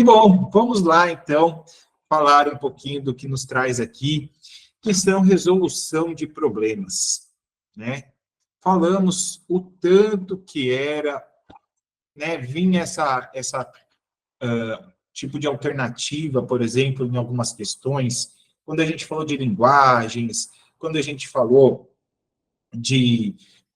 bom, vamos lá, então, falar um pouquinho do que nos traz aqui, que são resolução de problemas, né? Falamos o tanto que era, né, vinha essa tipo de alternativa, por exemplo, em algumas questões, quando a gente falou de linguagens, quando a gente falou de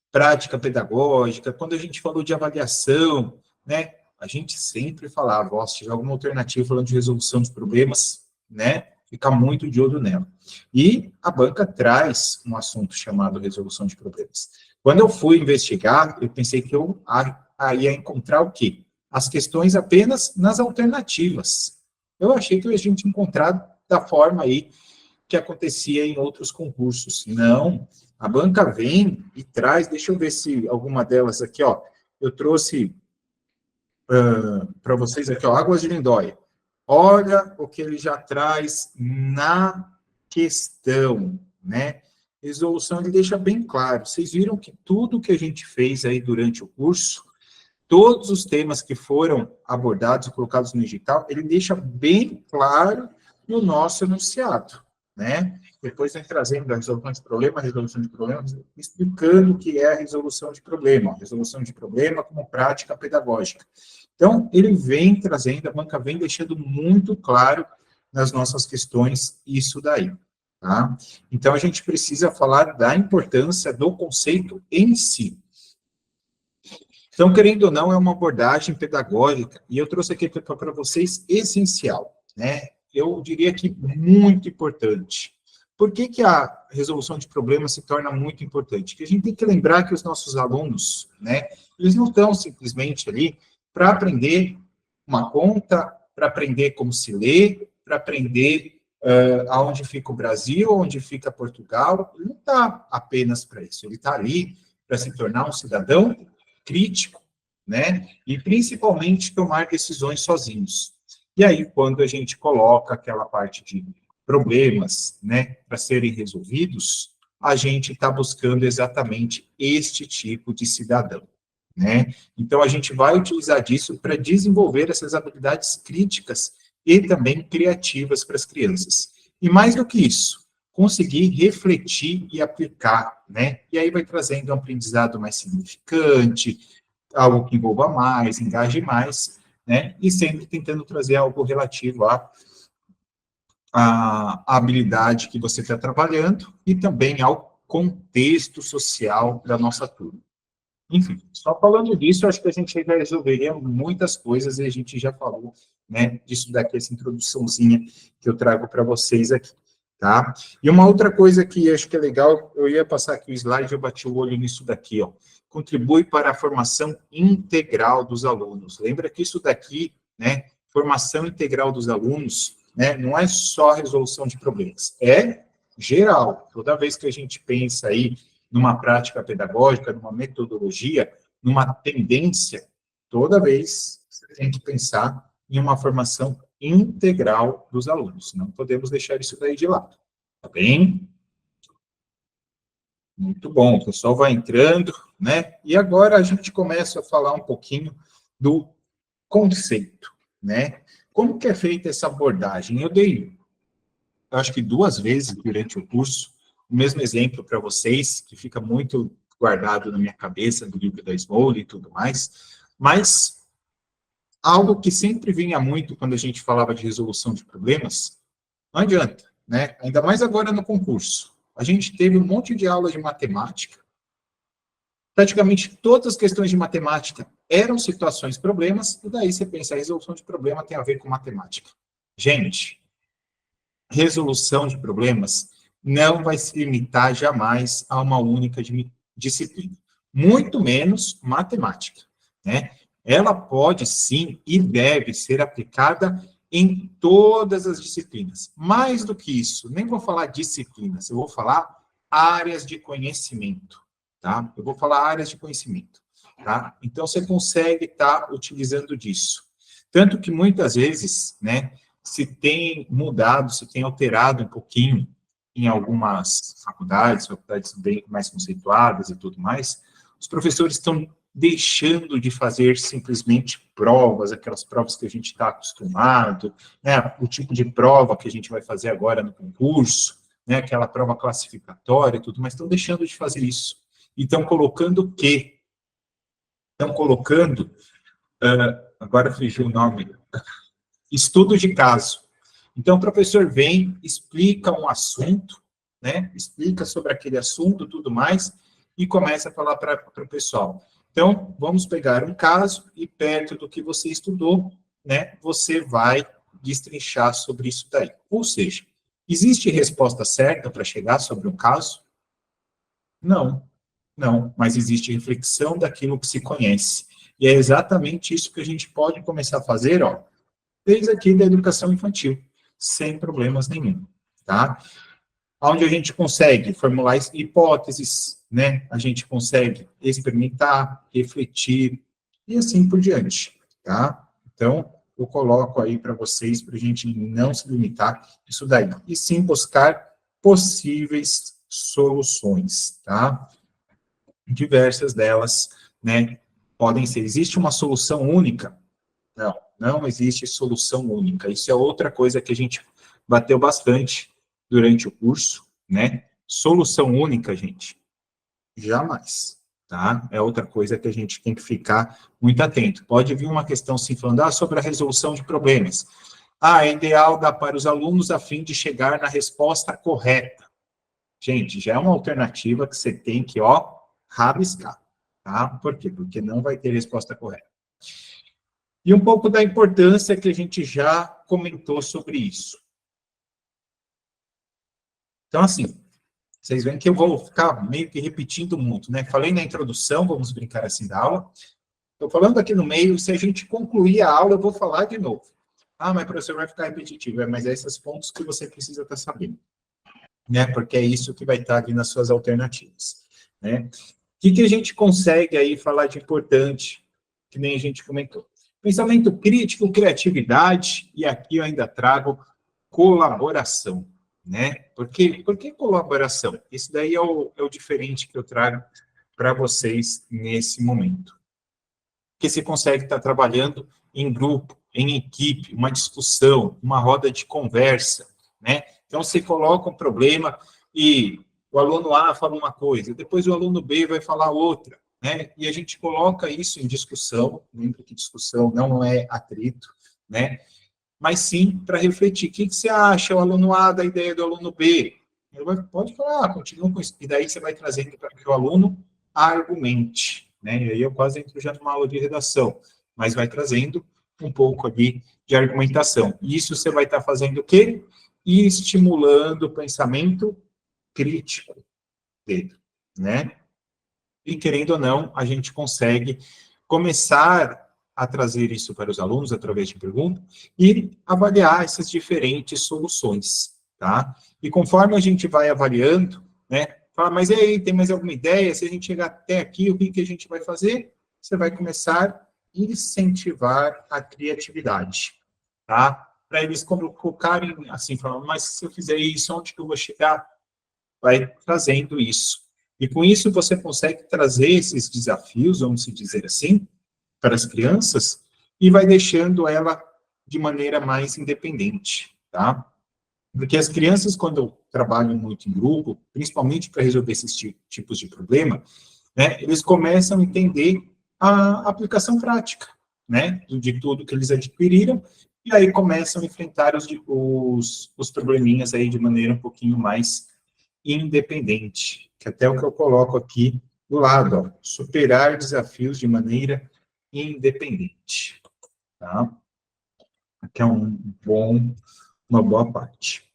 prática pedagógica, quando a gente falou de avaliação, né, a gente sempre falava, ó, se tiver alguma alternativa falando de resolução de problemas, né, fica muito de olho nela. E a banca traz um assunto chamado resolução de problemas. Quando eu fui investigar, eu pensei que eu ia encontrar o quê? As questões apenas nas alternativas. Eu achei que a gente ia encontrar da forma aí que acontecia em outros concursos. Não, a banca vem e traz, deixa eu ver se alguma delas aqui, ó, eu trouxe para vocês aqui, ó, Águas de Lindóia. Olha o que ele já traz na questão, né? Resolução, ele deixa bem claro. Vocês viram que tudo que a gente fez aí durante o curso, todos os temas que foram abordados e colocados no edital, ele deixa bem claro no nosso enunciado, né? Depois vem trazendo a resolução de problemas, explicando o que é a resolução de problema, resolução de problema como prática pedagógica. Então, ele vem trazendo, a banca vem deixando muito claro nas nossas questões isso daí, tá? Então, a gente precisa falar da importância do conceito em si. Então, querendo ou não, é uma abordagem pedagógica, e eu trouxe aqui para vocês essencial, né? Eu diria que muito importante. Por que que a resolução de problemas se torna muito importante? Que a gente tem que lembrar que os nossos alunos, né, eles não estão simplesmente ali para aprender uma conta, para aprender como se lê, para aprender aonde fica o Brasil, onde fica Portugal. Ele não está apenas para isso, ele está ali para se tornar um cidadão crítico, né? E principalmente tomar decisões sozinhos. E aí, quando a gente coloca aquela parte de problemas, né, para serem resolvidos, a gente está buscando exatamente este tipo de cidadão, né? Então, a gente vai utilizar disso para desenvolver essas habilidades críticas e também criativas para as crianças. E mais do que isso, conseguir refletir e aplicar, né? E aí vai trazendo um aprendizado mais significante, algo que envolva mais, engaje mais, né? E sempre tentando trazer algo relativo à habilidade que você está trabalhando e também ao contexto social da nossa turma. Enfim, só falando disso, acho que a gente já resolveria muitas coisas e a gente já falou, né, disso daqui, essa introduçãozinha que eu trago para vocês aqui, tá? E uma outra coisa que acho que é legal, eu ia passar aqui o slide, eu bati o olho nisso daqui, ó. Contribui para a formação integral dos alunos. Lembra que isso daqui, né, formação integral dos alunos, né, não é só resolução de problemas, é geral. Toda vez que a gente pensa aí numa prática pedagógica, numa metodologia, numa tendência, toda vez você tem que pensar em uma formação integral dos alunos. Não podemos deixar isso daí de lado, tá bem? Muito bom, o pessoal vai entrando, né? E agora a gente começa a falar um pouquinho do conceito, né? Como que é feita essa abordagem? Eu acho que 2 vezes durante o curso, o mesmo exemplo para vocês, que fica muito guardado na minha cabeça, do livro da Smalley e tudo mais, mas algo que sempre vinha muito quando a gente falava de resolução de problemas, não adianta, né? Ainda mais agora no concurso. A gente teve um monte de aula de matemática, praticamente todas as questões de matemática eram situações, problemas, e daí você pensa, a resolução de problema tem a ver com matemática. Gente, resolução de problemas não vai se limitar jamais a uma única disciplina, muito menos matemática, né? Ela pode, sim, e deve ser aplicada em todas as disciplinas. Mais do que isso, nem vou falar disciplinas, eu vou falar áreas de conhecimento, tá? Eu vou falar áreas de conhecimento, tá? Então, você consegue estar utilizando disso. Tanto que, muitas vezes, né, se tem mudado, se tem alterado um pouquinho em algumas faculdades bem mais conceituadas e tudo mais, os professores estão deixando de fazer simplesmente provas, aquelas provas que a gente está acostumado, né, o tipo de prova que a gente vai fazer agora no concurso, né, aquela prova classificatória e tudo, mas estão deixando de fazer isso. E estão colocando o quê? Estão colocando, agora fugiu o nome, estudo de caso. Então, o professor vem, explica um assunto, né, explica sobre aquele assunto, tudo mais, e começa a falar para o pessoal. Então, vamos pegar um caso e perto do que você estudou, né, você vai destrinchar sobre isso daí. Ou seja, existe resposta certa para chegar sobre um caso? Não, não, mas existe reflexão daquilo que se conhece. E é exatamente isso que a gente pode começar a fazer, ó, desde aqui da educação infantil, sem problemas nenhum, tá? Onde a gente consegue formular hipóteses, né? A gente consegue experimentar, refletir e assim por diante, tá? Então, eu coloco aí para vocês, para a gente não se limitar isso daí, e sim buscar possíveis soluções, tá? Diversas delas, né? Podem ser. Existe uma solução única? Não, não existe solução única. Isso é outra coisa que a gente bateu bastante durante o curso, né? Solução única, gente, jamais, tá? É outra coisa que a gente tem que ficar muito atento. Pode vir uma questão se falando sobre a resolução de problemas. É ideal dar para os alunos a fim de chegar na resposta correta. Gente, já é uma alternativa que você tem que, ó, rabiscar, tá? Por quê? Porque não vai ter resposta correta. E um pouco da importância que a gente já comentou sobre isso. Então, assim, vocês veem que eu vou ficar meio que repetindo muito, né? Falei na introdução, vamos brincar assim da aula. Estou falando aqui no meio, se a gente concluir a aula, eu vou falar de novo. Mas professor, vai ficar repetitivo. Mas é esses pontos que você precisa estar sabendo, né? Porque é isso que vai estar aqui nas suas alternativas, né? O que a gente consegue aí falar de importante, que nem a gente comentou? Pensamento crítico, criatividade, e aqui eu ainda trago colaboração, né? Por que colaboração? Isso daí é o diferente que eu trago para vocês nesse momento. Porque você consegue estar trabalhando em grupo, em equipe, uma discussão, uma roda de conversa, né? Então, você coloca um problema e o aluno A fala uma coisa, depois o aluno B vai falar outra, né? E a gente coloca isso em discussão, lembra que discussão não é atrito, né? Mas sim para refletir. O que você acha, o aluno A, da ideia do aluno B? Ele pode falar, continua com isso. E daí você vai trazendo para que o aluno argumente, né? E aí eu quase entro já numa aula de redação, mas vai trazendo um pouco ali de argumentação. E isso você vai estar fazendo o quê? E estimulando o pensamento crítico dele, né? E querendo ou não, a gente consegue começar a trazer isso para os alunos através de perguntas e avaliar essas diferentes soluções, tá? E conforme a gente vai avaliando, né? Fala, mas e aí, tem mais alguma ideia? Se a gente chegar até aqui, o que a gente vai fazer? Você vai começar a incentivar a criatividade, tá? Para eles colocarem assim, falando, mas se eu fizer isso, onde que eu vou chegar? Vai trazendo isso. E com isso você consegue trazer esses desafios, vamos dizer assim, para as crianças e vai deixando ela de maneira mais independente, tá? Porque as crianças, quando trabalham muito em grupo, principalmente para resolver esses tipos de problema, né, eles começam a entender a aplicação prática, né, de tudo que eles adquiriram, e aí começam a enfrentar os probleminhas aí de maneira um pouquinho mais independente, que até o que eu coloco aqui do lado, ó, superar desafios de maneira independente, tá? Aqui é uma boa parte.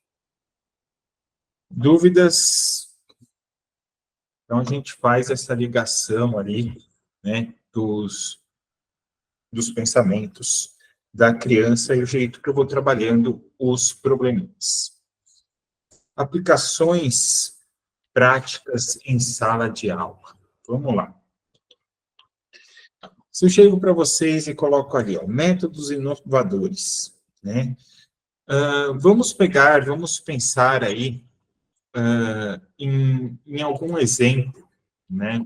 Dúvidas? Então, a gente faz essa ligação ali, né, dos pensamentos da criança e o jeito que eu vou trabalhando os problemas. Aplicações práticas em sala de aula. Vamos lá. Se eu chego para vocês e coloco ali, ó, métodos inovadores, né? Vamos pensar aí em algum exemplo, né?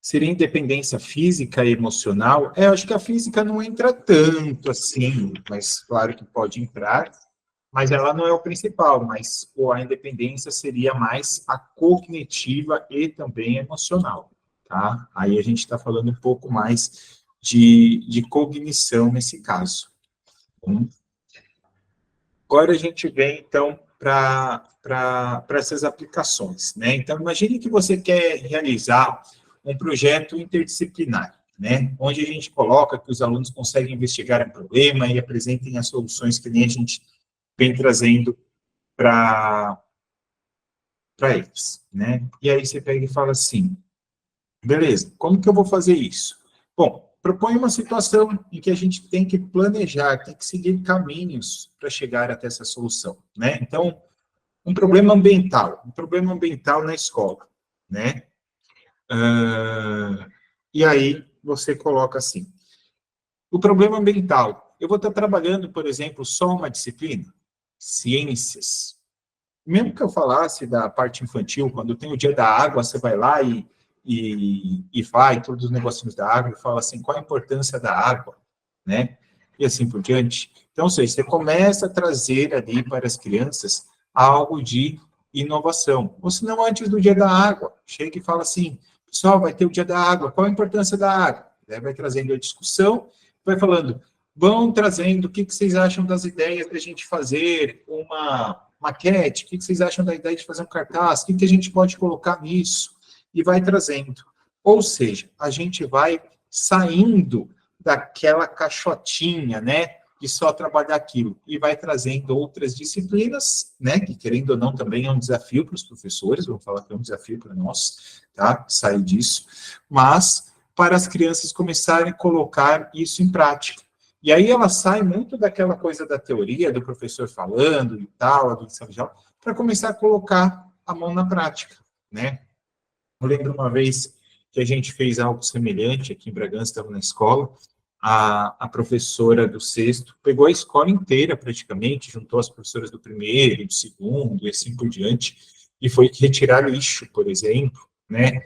Seria independência física e emocional? Eu acho que a física não entra tanto assim, mas claro que pode entrar, mas ela não é o principal, mas a independência seria mais a cognitiva e também emocional, tá? Aí a gente está falando um pouco mais de cognição nesse caso. Bom, agora a gente vem, então, para essas aplicações, né? Então, imagine que você quer realizar um projeto interdisciplinar, né? Onde a gente coloca que os alunos conseguem investigar um problema e apresentem as soluções que nem a gente vem trazendo para eles, né? E aí você pega e fala assim, beleza, como que eu vou fazer isso? Bom, propõe uma situação em que a gente tem que planejar, tem que seguir caminhos para chegar até essa solução, né? Então, um problema ambiental na escola, né? E aí você coloca assim, o problema ambiental, eu vou estar trabalhando, por exemplo, só uma disciplina, ciências. Mesmo que eu falasse da parte infantil, quando tem o dia da água, você vai lá e vai todos os negocinhos da água e fala assim, qual a importância da água, né? E assim por diante. Então, ou seja, você começa a trazer ali para as crianças algo de inovação. Ou se não, antes do dia da água, chega e fala assim, pessoal, vai ter o dia da água, qual a importância da água? Daí vai trazendo a discussão, vai falando, vão trazendo o que vocês acham das ideias da gente fazer uma maquete, o que vocês acham da ideia de fazer um cartaz, o que a gente pode colocar nisso, e vai trazendo. Ou seja, a gente vai saindo daquela caixotinha, né, de só trabalhar aquilo, e vai trazendo outras disciplinas, né, que querendo ou não também é um desafio para os professores, vamos falar que é um desafio para nós, tá, sair disso, mas para as crianças começarem a colocar isso em prática. E aí ela sai muito daquela coisa da teoria, do professor falando e tal, do ensino geral, para começar a colocar a mão na prática, né? Eu lembro uma vez que a gente fez algo semelhante aqui em Bragança, estava na escola, a professora do sexto pegou a escola inteira praticamente, juntou as professoras do primeiro, do segundo e assim por diante, e foi retirar lixo, por exemplo, né?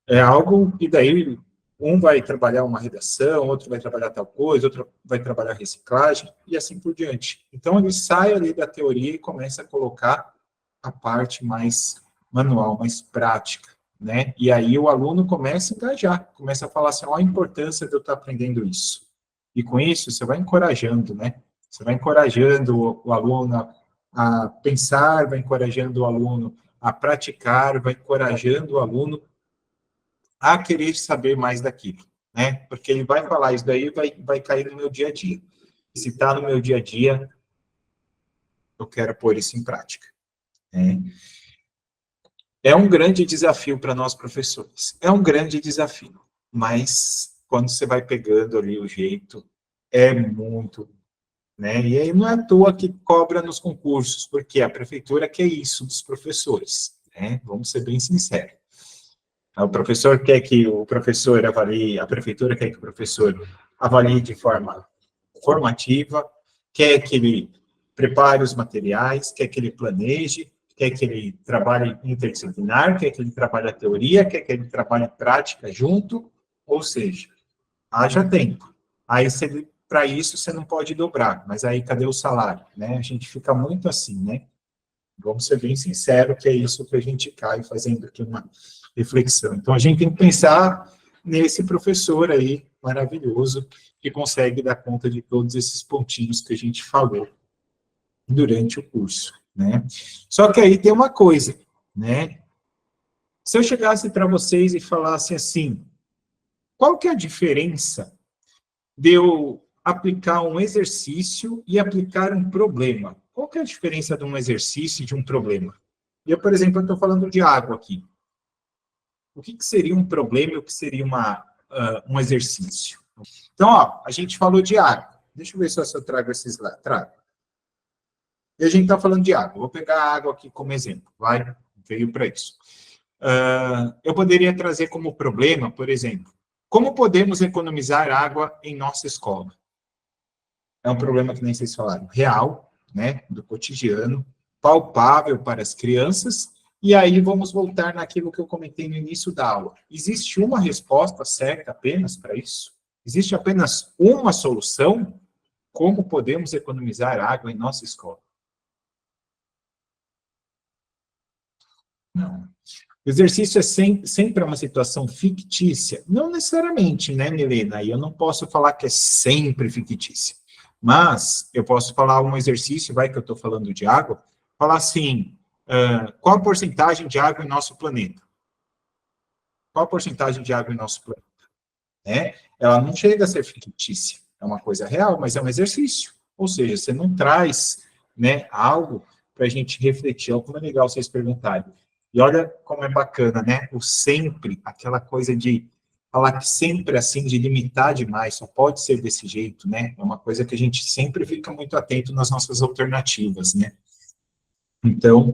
É algo, e daí um vai trabalhar uma redação, outro vai trabalhar tal coisa, outro vai trabalhar reciclagem, e assim por diante. Então, ele sai ali da teoria e começa a colocar a parte mais manual, mais prática, né? E aí o aluno começa a engajar, começa a falar assim, olha a importância de eu estar aprendendo isso. E com isso, você vai encorajando, né? Você vai encorajando o aluno a pensar, vai encorajando o aluno a praticar, vai encorajando o aluno a querer saber mais daquilo, né? Porque ele vai falar, isso daí vai cair no meu dia a dia. Se está no meu dia a dia, eu quero pôr isso em prática, né? É um grande desafio para nós professores. É um grande desafio, mas quando você vai pegando ali o jeito, é muito, né? E aí não é à toa que cobra nos concursos, porque a prefeitura quer isso dos professores, né? Vamos ser bem sinceros. O professor quer que o professor avalie, a prefeitura quer que o professor avalie de forma formativa, quer que ele prepare os materiais, quer que ele planeje, quer que ele trabalhe interdisciplinar, quer que ele trabalhe a teoria, quer que ele trabalhe prática junto, ou seja, haja tempo. Aí, para isso, você não pode dobrar, mas aí cadê o salário? Né? A gente fica muito assim, né? Vamos ser bem sinceros que é isso que a gente cai fazendo aqui uma reflexão. Então, a gente tem que pensar nesse professor aí maravilhoso que consegue dar conta de todos esses pontinhos que a gente falou durante o curso, né? Só que aí tem uma coisa, né? Se eu chegasse para vocês e falasse assim, qual que é a diferença de eu aplicar um exercício e aplicar um problema? Qual que é a diferença de um exercício e de um problema? Eu, por exemplo, estou falando de água aqui. O que seria um problema e o que seria um exercício? Então, ó, a gente falou de água. Deixa eu ver se eu trago esses lá. Trago. E a gente está falando de água. Vou pegar a água aqui como exemplo. Vai, veio para isso. Eu poderia trazer como problema, por exemplo, como podemos economizar água em nossa escola? É um problema que nem vocês falaram, real, né, do cotidiano, palpável para as crianças, E aí vamos voltar naquilo que eu comentei no início da aula. Existe uma resposta certa apenas para isso? Existe apenas uma solução? Como podemos economizar água em nossa escola? Não. O exercício é sempre uma situação fictícia? Não necessariamente, né, Milena? E eu não posso falar que é sempre fictícia. Mas eu posso falar um exercício, vai que eu estou falando de água, falar assim, qual a porcentagem de água em nosso planeta? Qual a porcentagem de água em nosso planeta? Né? Ela não chega a ser fictícia, é uma coisa real, mas é um exercício. Ou seja, você não traz, né, algo para a gente refletir. Olha como é legal vocês perguntarem. E olha como é bacana, né? O sempre, aquela coisa de falar que sempre assim, de limitar demais, só pode ser desse jeito, né? É uma coisa que a gente sempre fica muito atento nas nossas alternativas, né? Então,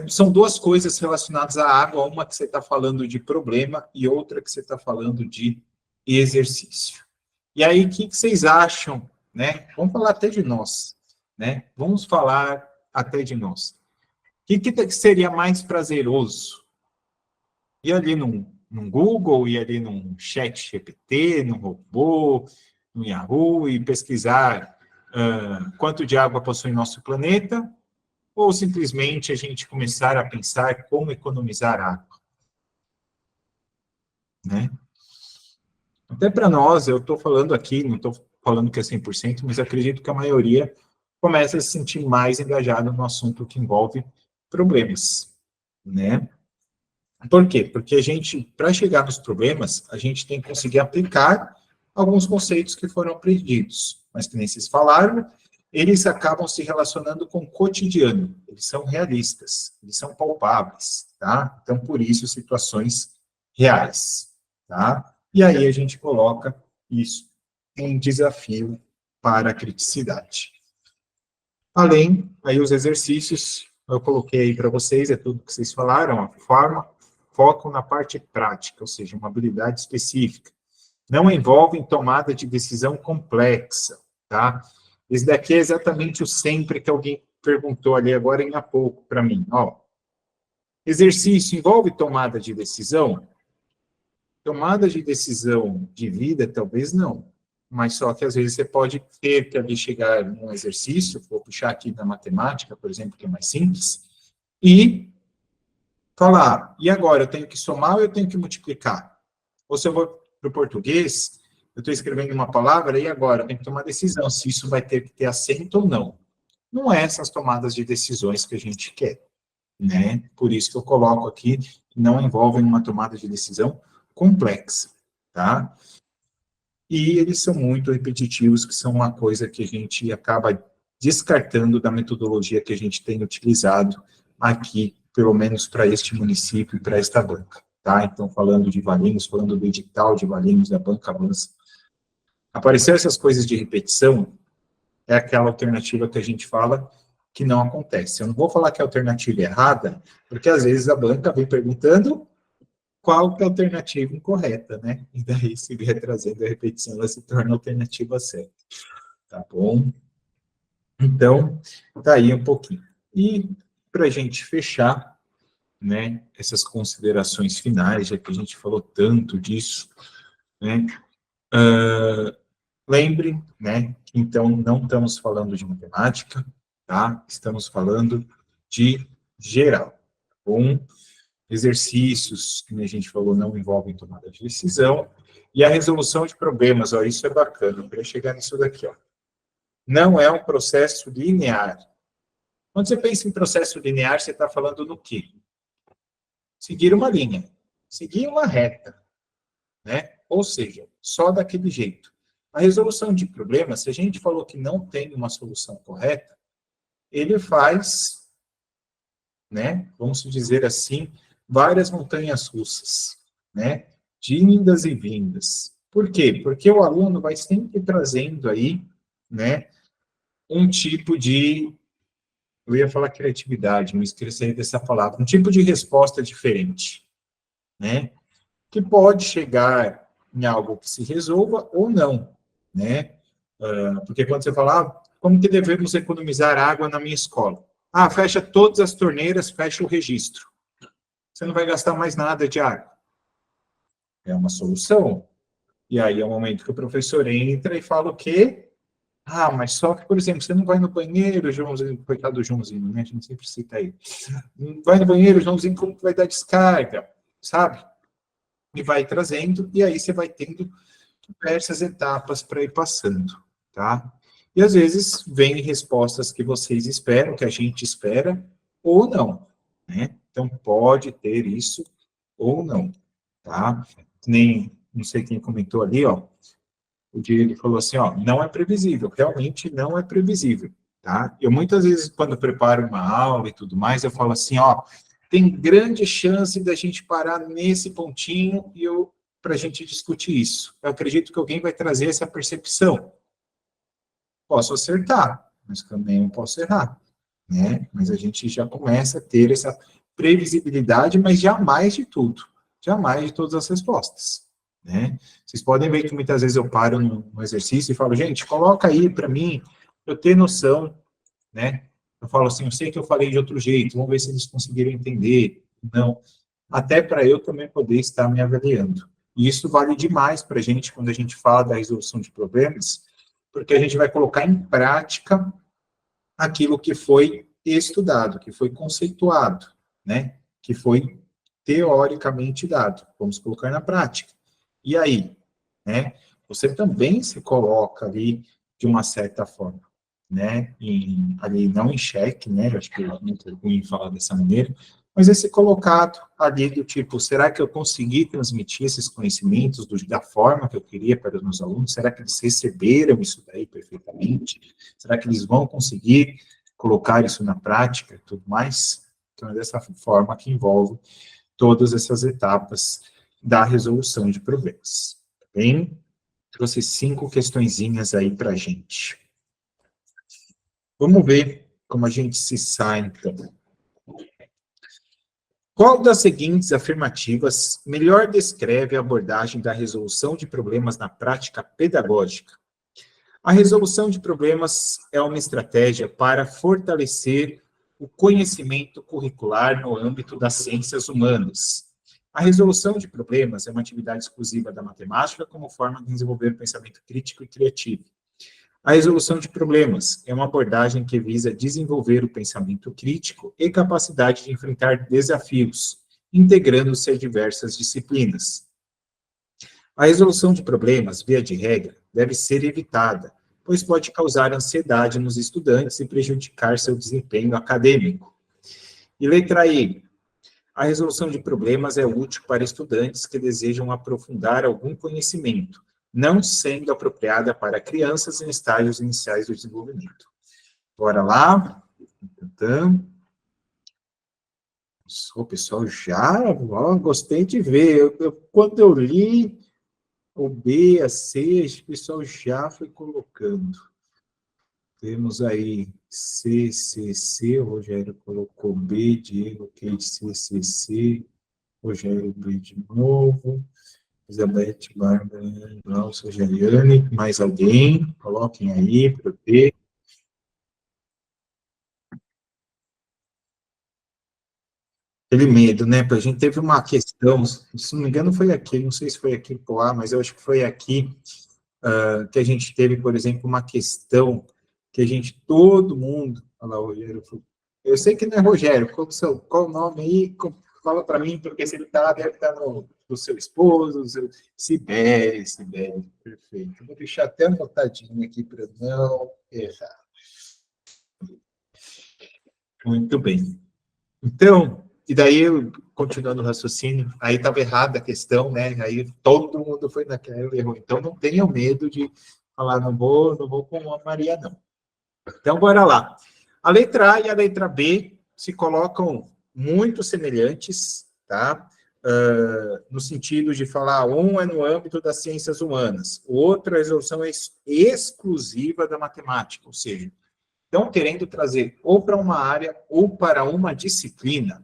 são duas coisas relacionadas à água, uma que você está falando de problema e outra que você está falando de exercício. E aí, o que vocês acham, né? Vamos falar até de nós, né? Vamos falar até de nós. O que seria mais prazeroso? Ir ali num Google, ir ali num chat GPT, num robô, no Yahoo e pesquisar quanto de água possui nosso planeta, ou simplesmente a gente começar a pensar como economizar água, né? Até para nós, eu estou falando aqui, não estou falando que é 100%, mas acredito que a maioria começa a se sentir mais engajada no assunto que envolve problemas, né? Por quê? Porque a gente, para chegar nos problemas, a gente tem que conseguir aplicar alguns conceitos que foram aprendidos, mas que nem vocês falaram, eles acabam se relacionando com o cotidiano, eles são realistas, eles são palpáveis, tá? Então, por isso, situações reais, tá? E aí a gente coloca isso em desafio para a criticidade. Além, aí os exercícios, eu coloquei aí para vocês, é tudo que vocês falaram, a forma, focam na parte prática, ou seja, uma habilidade específica. Não envolvem tomada de decisão complexa, tá? Esse daqui é exatamente o sempre que alguém perguntou ali agora há pouco para mim. Ó, exercício envolve tomada de decisão? Tomada de decisão de vida, talvez não. Mas só que às vezes você pode ter que ali chegar num exercício, vou puxar aqui na matemática, por exemplo, que é mais simples, e falar, e agora, eu tenho que somar ou eu tenho que multiplicar? Ou se eu vou para o português, eu estou escrevendo uma palavra, e agora, eu tenho que tomar decisão, se isso vai ter que ter acento ou não. Não é essas tomadas de decisões que a gente quer, né? Por isso que eu coloco aqui, não envolvem uma tomada de decisão complexa, tá? E eles são muito repetitivos, que são uma coisa que a gente acaba descartando da metodologia que a gente tem utilizado aqui, pelo menos para este município e para esta banca, tá? Então, falando de Valinhos, falando do edital de Valinhos, da banca avança. Aparecer essas coisas de repetição é aquela alternativa que a gente fala que não acontece. Eu não vou falar que a alternativa é errada, porque às vezes a banca vem perguntando qual que é a alternativa incorreta, né? E daí, se vier trazendo a repetição, ela se torna a alternativa certa. Tá bom? Então, tá aí um pouquinho. E, para a gente fechar, né, essas considerações finais, já que a gente falou tanto disso, né, lembre, né, que então não estamos falando de matemática, tá? Estamos falando de geral, tá bom? Exercícios, que a gente falou, não envolvem tomada de decisão, e a resolução de problemas, ó, isso é bacana, eu queria chegar nisso daqui, ó. Não é um processo linear. Quando você pensa em processo linear, você está falando no quê? Seguir uma linha, seguir uma reta, né? Ou seja, só daquele jeito. A resolução de problemas, se a gente falou que não tem uma solução correta, ele faz, né, vamos dizer assim, várias montanhas russas, né, de indas e vindas. Por quê? Porque o aluno vai sempre trazendo aí, né, um tipo de, eu ia falar criatividade, mas esqueci dessa palavra, um tipo de resposta diferente, né, que pode chegar em algo que se resolva ou não, né, porque quando você fala, como que devemos economizar água na minha escola? Ah, fecha todas as torneiras, fecha o registro. Você não vai gastar mais nada de água. É uma solução. E aí é o momento que o professor entra e fala o quê? Ah, mas só que, por exemplo, você não vai no banheiro, Joãozinho, coitado do Joãozinho, né? A gente sempre cita aí. Não vai no banheiro, Joãozinho, como que vai dar descarga? Sabe? E vai trazendo, e aí você vai tendo diversas etapas para ir passando, tá? E às vezes vem respostas que vocês esperam, que a gente espera, ou não, né? Então pode ter isso ou não, tá? Nem, não sei quem comentou ali, ó, o Diego falou assim, ó, não é previsível, realmente não é previsível, tá? Eu muitas vezes, quando preparo uma aula e tudo mais, eu falo assim, ó, tem grande chance da gente parar nesse pontinho e eu para a gente discutir isso. Eu acredito que alguém vai trazer essa percepção. Posso acertar, mas também não posso errar, né? Mas a gente já começa a ter essa previsibilidade, mas jamais de tudo, jamais de todas as respostas, né? Vocês podem ver que muitas vezes eu paro no exercício e falo, gente, coloca aí para mim, eu ter noção, né? Eu falo assim, eu sei que eu falei de outro jeito, vamos ver se eles conseguiram entender. Não, até para eu também poder estar me avaliando. E isso vale demais para a gente quando a gente fala da resolução de problemas, porque a gente vai colocar em prática aquilo que foi estudado, que foi conceituado, né? Que foi teoricamente dado. Vamos colocar na prática. E aí, né? Você também se coloca ali de uma certa forma, né? Ali não em xeque, né? Eu acho que é muito ruim falar dessa maneira, mas esse colocado ali do tipo, será que eu consegui transmitir esses conhecimentos da forma que eu queria para os meus alunos? Será que eles receberam isso daí perfeitamente? Será que eles vão conseguir colocar isso na prática e tudo mais? Então, é dessa forma que envolve todas essas etapas da resolução de problemas. Tá bem? Trouxe 5 questõezinhas aí para a gente. Vamos ver como a gente se sai, então. Qual das seguintes afirmativas melhor descreve a abordagem da resolução de problemas na prática pedagógica? A resolução de problemas é uma estratégia para fortalecer o conhecimento curricular no âmbito das ciências humanas. A resolução de problemas é uma atividade exclusiva da matemática como forma de desenvolver o pensamento crítico e criativo. A resolução de problemas é uma abordagem que visa desenvolver o pensamento crítico e capacidade de enfrentar desafios, integrando-se a diversas disciplinas. A resolução de problemas, via de regra, deve ser evitada, pois pode causar ansiedade nos estudantes e prejudicar seu desempenho acadêmico. E letra E. A resolução de problemas é útil para estudantes que desejam aprofundar algum conhecimento, não sendo apropriada para crianças em estágios iniciais do desenvolvimento. Bora lá. Então, o pessoal já, ó, gostei de ver. Quando eu li o B, a C, o pessoal já foi colocando. Temos aí CCC, o Rogério colocou B, Diego, Kate, CCC, Rogério B de novo. Elizabeth, Bárbara, Glaucia, Jaliane, mais alguém? Coloquem aí para eu ver. Aquele medo, né? A gente teve uma questão, se não me engano foi aqui, não sei se foi aqui em Poá, mas eu acho que foi aqui que a gente teve, por exemplo, uma questão que a gente, todo mundo, olha lá, o Rogério, eu sei que não é Rogério, qual o nome aí? Fala para mim, porque se ele está, deve estar no seu esposo, no seu... Sibeli, perfeito. Vou deixar até anotadinho aqui para não errar. Muito bem. Então, e daí, continuando o raciocínio, aí estava errada a questão, né? Aí todo mundo foi naquela erro. Então, não tenham medo de falar, não vou com a Maria, não. Então, bora lá. A letra A e a letra B se colocam muito semelhantes, tá? No sentido de falar, um é no âmbito das ciências humanas, o outro, a resolução é exclusiva da matemática, ou seja, estão querendo trazer ou para uma área ou para uma disciplina,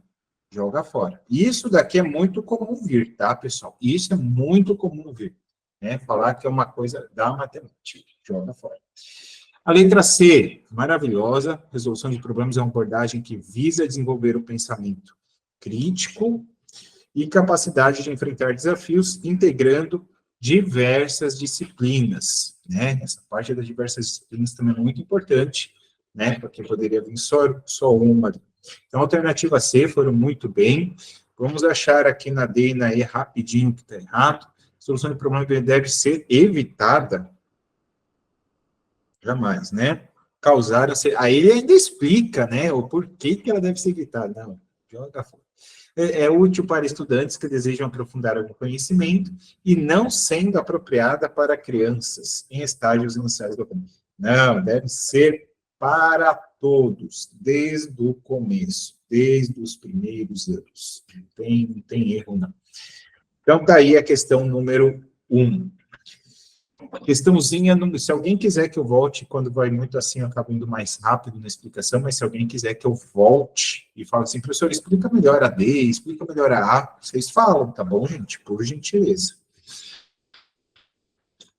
joga fora. Isso daqui é muito comum vir, tá, pessoal? Isso é muito comum vir, né? Falar que é uma coisa da matemática, joga fora. A letra C, maravilhosa, resolução de problemas é uma abordagem que visa desenvolver o pensamento crítico e capacidade de enfrentar desafios, integrando diversas disciplinas, né? Essa parte das diversas disciplinas também é muito importante, né? Porque poderia vir só uma. Então, a alternativa C foram muito bem. Vamos achar aqui na D e na E rapidinho que está errado. A solução de problema deve ser evitada. Jamais, né? Causar... Aí ele ainda explica, né? O porquê que ela deve ser evitada. Não, joga fora. É útil para estudantes que desejam aprofundar algum conhecimento e não sendo apropriada para crianças em estágios iniciais do conhecimento. Não, deve ser para todos, desde o começo, desde os primeiros anos. Não tem erro, não. Então, tá aí a questão número 1. Questãozinha, se alguém quiser que eu volte, quando vai muito assim, eu acabo indo mais rápido na explicação, mas se alguém quiser que eu volte e fale assim, professor, explica melhor a D, explica melhor a A, vocês falam, tá bom, gente? Por gentileza.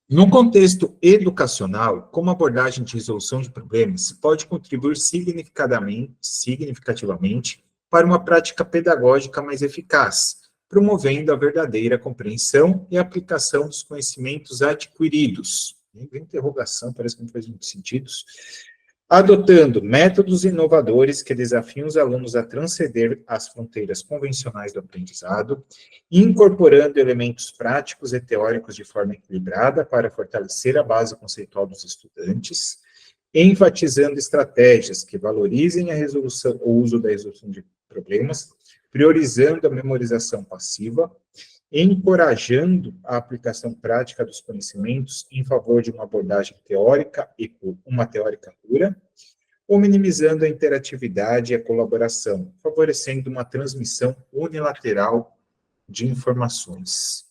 No contexto educacional, como abordagem de resolução de problemas pode contribuir significativamente para uma prática pedagógica mais eficaz, promovendo a verdadeira compreensão e aplicação dos conhecimentos adquiridos. Interrogação, parece que não faz muito sentido. Adotando métodos inovadores que desafiam os alunos a transcender as fronteiras convencionais do aprendizado, incorporando elementos práticos e teóricos de forma equilibrada para fortalecer a base conceitual dos estudantes, enfatizando estratégias que valorizem o uso da resolução de problemas, priorizando a memorização passiva, encorajando a aplicação prática dos conhecimentos em favor de uma abordagem teórica e uma teórica pura, ou minimizando a interatividade e a colaboração, favorecendo uma transmissão unilateral de informações.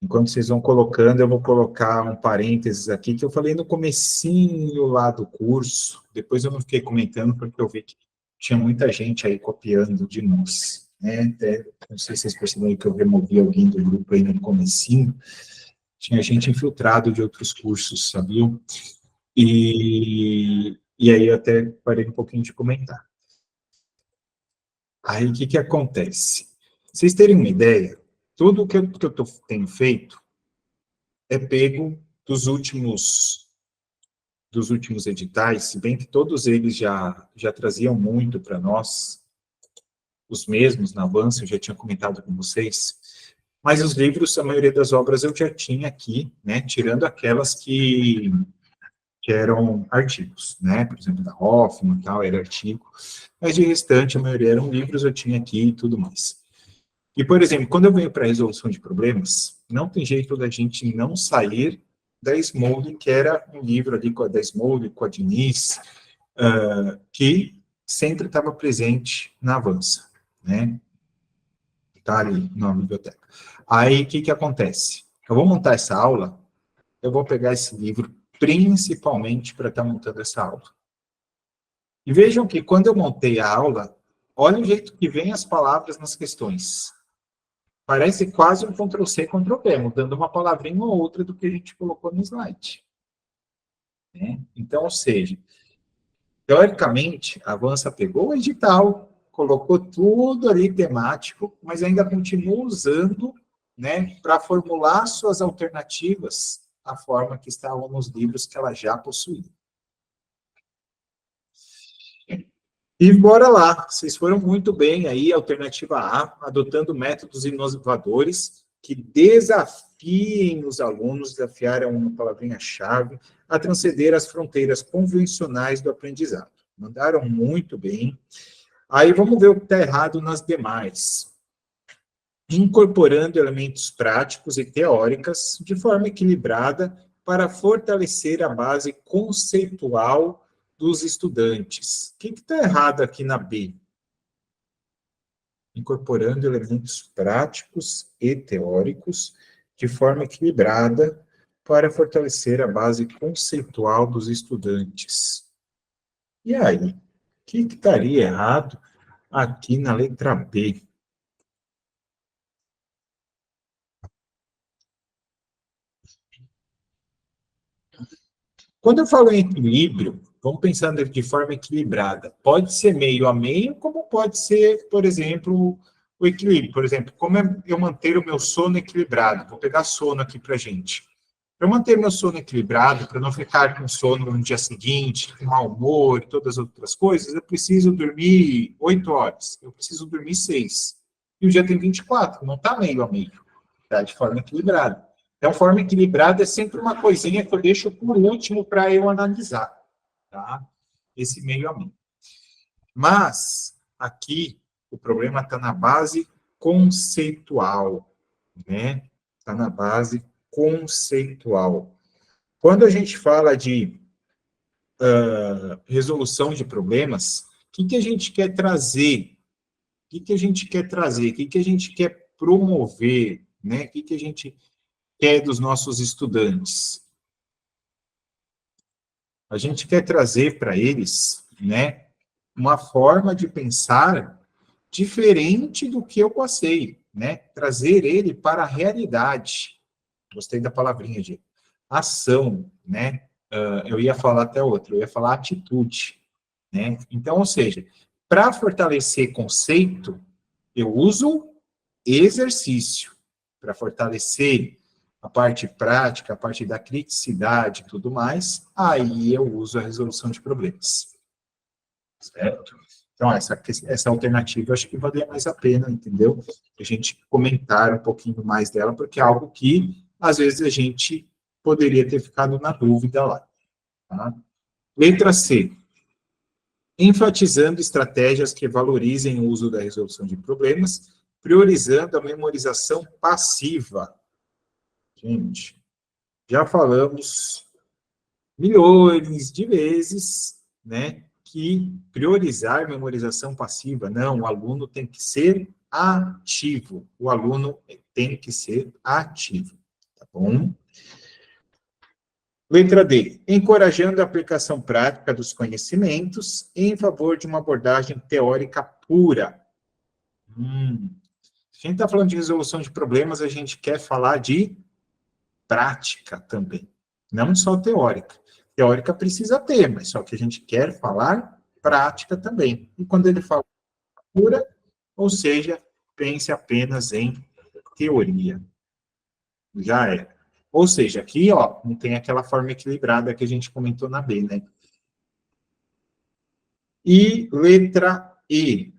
Enquanto vocês vão colocando, eu vou colocar um parênteses aqui, que eu falei no comecinho lá do curso, depois eu não fiquei comentando, porque eu vi que tinha muita gente aí copiando de nós, né? Até, não sei se vocês perceberam que eu removi alguém do grupo aí no comecinho, tinha gente infiltrado de outros cursos, sabiam? E aí eu até parei um pouquinho de comentar. Aí, o que acontece? Vocês terem uma ideia, tudo que eu tenho feito é pego dos últimos editais, se bem que todos eles já traziam muito para nós, os mesmos na Avanço, eu já tinha comentado com vocês, mas os livros, a maioria das obras eu já tinha aqui, né, tirando aquelas que eram artigos, né, por exemplo, da Hoffman e tal, era artigo, mas de restante, a maioria eram livros, eu tinha aqui e tudo mais. E, por exemplo, quando eu venho para a resolução de problemas, não tem jeito da gente não sair da Smolder, que era um livro ali da Smolder, com a Diniz, que sempre estava presente na Avança, né? Está ali na biblioteca. Aí, o que acontece? Eu vou montar essa aula, eu vou pegar esse livro principalmente para estar montando essa aula. E vejam que quando eu montei a aula, olha o jeito que vem as palavras nas questões. Parece quase um Ctrl+C, Ctrl+V, mudando uma palavrinha ou outra do que a gente colocou no slide. Né? Então, ou seja, teoricamente, a Avança pegou o edital, colocou tudo ali temático, mas ainda continua usando, né, para formular suas alternativas, a forma que estavam nos livros que ela já possuía. E bora lá, vocês foram muito bem aí, alternativa A, adotando métodos inovadores que desafiem os alunos, desafiaram uma palavrinha-chave, a transcender as fronteiras convencionais do aprendizado. Mandaram muito bem. Aí vamos ver o que está errado nas demais. Incorporando elementos práticos e teóricas de forma equilibrada para fortalecer a base conceitual dos estudantes. O que está errado aqui na B? Incorporando elementos práticos e teóricos de forma equilibrada para fortalecer a base conceitual dos estudantes. E aí? O que estaria errado aqui na letra B? Quando eu falo em equilíbrio, vamos pensando de forma equilibrada. Pode ser meio a meio, como pode ser, por exemplo, o equilíbrio. Por exemplo, como eu manter o meu sono equilibrado? Vou pegar sono aqui para gente. Para eu manter meu sono equilibrado, para não ficar com sono no dia seguinte, com mau humor e todas as outras coisas, eu preciso dormir 8 horas. Eu preciso dormir 6. E o dia tem 24, não está meio a meio. Está de forma equilibrada. Então, forma equilibrada é sempre uma coisinha que eu deixo por último para eu analisar, tá? Esse meio a meio. Mas, aqui, o problema está na base conceitual, né? Está na base conceitual. Quando a gente fala de resolução de problemas, o que a gente quer trazer? O que a gente quer trazer? O que a gente quer promover? Né? O que a gente quer dos nossos estudantes? A gente quer trazer para eles, né, uma forma de pensar diferente do que eu passei, né? Trazer ele para a realidade. Gostei da palavrinha de ação, né? Eu ia falar até outra, eu ia falar atitude, né? Então, ou seja, para fortalecer conceito, eu uso exercício. Para fortalecer a parte prática, a parte da criticidade e tudo mais, aí eu uso a resolução de problemas. Certo? Então, essa alternativa eu acho que vale mais a pena, entendeu? A gente comentar um pouquinho mais dela, porque é algo que, às vezes, a gente poderia ter ficado na dúvida lá. Tá? Letra C. Enfatizando estratégias que valorizem o uso da resolução de problemas, priorizando a memorização passiva. Gente, já falamos milhões de vezes, né, que priorizar memorização passiva, não, o aluno tem que ser ativo, o aluno tem que ser ativo, tá bom? Letra D, encorajando a aplicação prática dos conhecimentos em favor de uma abordagem teórica pura. Se a gente está falando de resolução de problemas, a gente quer falar de prática também, não só teórica. Teórica precisa ter, mas só que a gente quer falar prática também. E quando ele fala pura, ou seja, pense apenas em teoria. Já é. Ou seja, aqui, ó, não tem aquela forma equilibrada que a gente comentou na B, né? E letra E,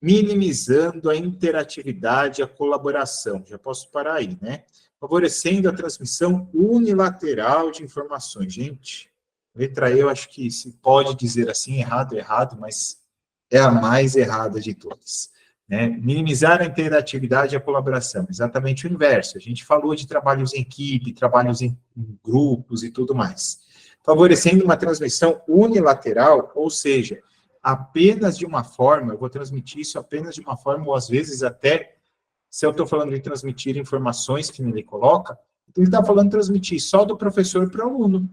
minimizando a interatividade e a colaboração. Já posso parar aí, né? Favorecendo a transmissão unilateral de informações. Gente, letra E, eu acho que se pode dizer assim, errado, mas é a mais errada de todas. Né? Minimizar a interatividade e a colaboração. Exatamente o inverso. A gente falou de trabalhos em equipe, trabalhos em grupos e tudo mais. Favorecendo uma transmissão unilateral, ou seja, apenas de uma forma, eu vou transmitir isso apenas de uma forma, ou às vezes até, se eu estou falando de transmitir informações que ele coloca, ele está falando de transmitir só do professor para o aluno,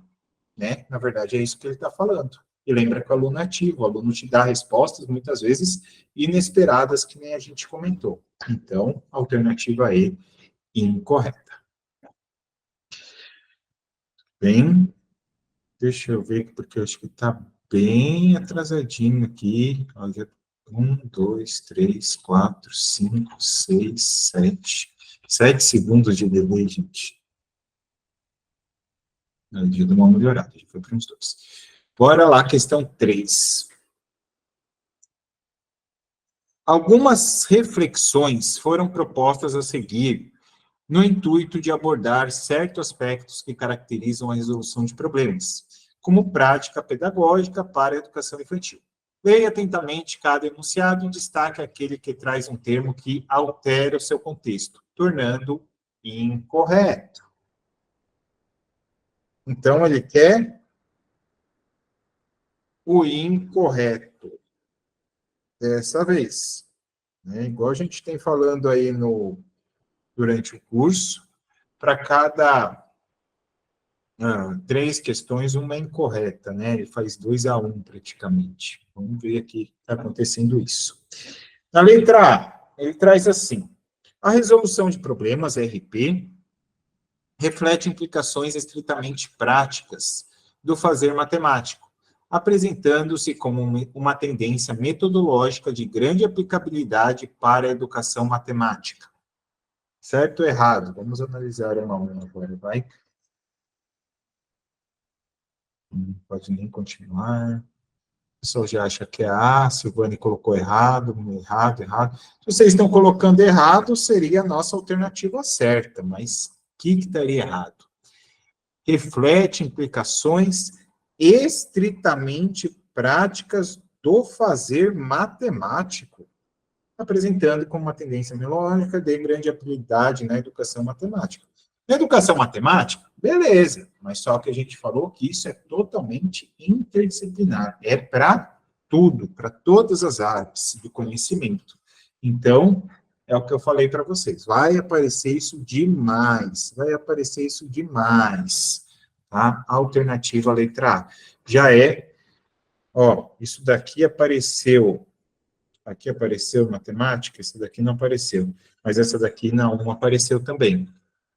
né? Na verdade, é isso que ele está falando. E lembra que o aluno é ativo, o aluno te dá respostas, muitas vezes, inesperadas, que nem a gente comentou. Então, alternativa E, incorreta. Bem, deixa eu ver, porque eu acho que está bem atrasadinho aqui. Olha, 1, 2, 3, 4, 5, 6, 7. 7 segundos de delay, gente. No dia de uma melhorada, já foi para uns 2. Bora lá, questão 3. Algumas reflexões foram propostas a seguir no intuito de abordar certos aspectos que caracterizam a resolução de problemas, como prática pedagógica para a educação infantil. Leia atentamente cada enunciado e destaque aquele que traz um termo que altera o seu contexto, tornando incorreto. Então, ele quer o incorreto dessa vez. Né? Igual a gente tem falando aí durante o curso, para cada 3 questões, uma é incorreta, né? Ele faz 2-1 praticamente. Vamos ver aqui que está acontecendo isso. Na letra A, ele traz assim: a resolução de problemas, RP, reflete implicações estritamente práticas do fazer matemático, apresentando-se como uma tendência metodológica de grande aplicabilidade para a educação matemática. Certo ou errado? Vamos analisar uma a uma agora, vai? Não pode nem continuar. O pessoal já acha que é A, Silvane colocou errado, errado. Se vocês estão colocando errado, seria a nossa alternativa certa, mas o que estaria errado? Reflete implicações estritamente práticas do fazer matemático, apresentando como uma tendência melódica de grande habilidade na educação matemática. Na educação matemática, beleza, mas só que a gente falou que isso é totalmente interdisciplinar, é para tudo, para todas as áreas do conhecimento. Então, é o que eu falei para vocês, vai aparecer isso demais, tá? Alternativa letra A. Já é, ó, isso daqui apareceu, aqui apareceu matemática, essa daqui não apareceu, mas essa daqui não apareceu também.